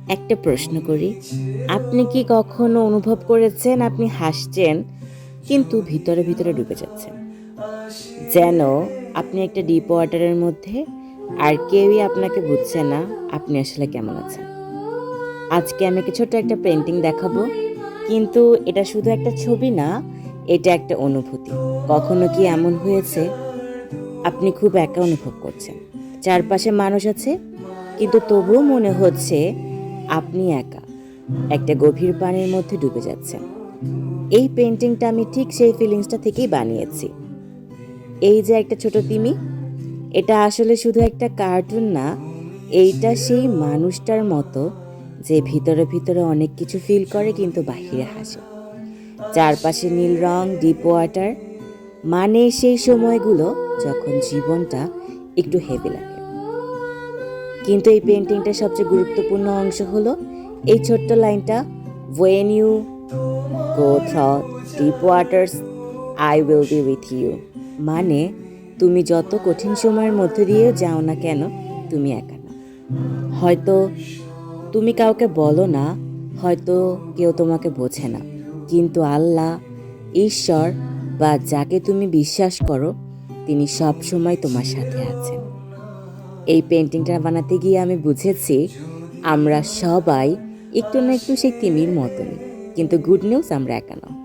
একটা প্রশ্ন করি, আপনি কি কখনো অনুভব করেছেন আপনি হাসছেন কিন্তু ভিতরে ভিতরে ডুবে যাচ্ছেন? যেন আপনি একটা ডিপ ওয়াটারের মধ্যে, আর কেউই আপনাকে বুঝছে না আপনি আসলে কেমন আছেন। আজকে আমি ছোট্ট একটা পেন্টিং দেখাবো, কিন্তু এটা শুধু একটা ছবি না, এটা একটা অনুভূতি। কখনো কি এমন হয়েছে আপনি খুব একা অনুভব করছেন, চারপাশে মানুষ আছে কিন্তু তবুও মনে হচ্ছে আপনি একা একটা গভীর পানির মধ্যে ডুবে যাচ্ছেন? এই পেন্টিংটা আমি ঠিক সেই ফিলিংসটা থেকেই বানিয়েছি। এই যে একটা ছোট তিমি, এটা আসলে শুধু একটা কার্টুন না, এইটা সেই মানুষটার মতো যে ভিতরে ভিতরে অনেক কিছু ফিল করে কিন্তু বাহিরে হাসে। চারপাশে নীল রং, ডিপ ওয়াটার, মানে সেই সময়গুলো যখন জীবনটা একটু হেভি লাগে। কিন্তু এই পেন্টিংটার সবচেয়ে গুরুত্বপূর্ণ অংশ হলো এই ছোট্ট লাইনটা, "When you go through deep waters, I will be with you." মানে তুমি যত কঠিন সময়ের মধ্যে দিয়ে যাও না কেন, তুমি একা না। হয়তো তুমি কাউকে বলো না, হয়তো কেউ তোমাকে বোঝে না, কিন্তু আল্লাহ, ঈশ্বর বা যাকে তুমি বিশ্বাস করো, তিনি সব সময় তোমার সাথে আছেন। এই পেন্টিংটা বানাতে গিয়ে আমি বুঝেছি আমরা সবাই একটু না একটু সেই তিমির মতনই, কিন্তু গুড নিউজ, আমরা একা না।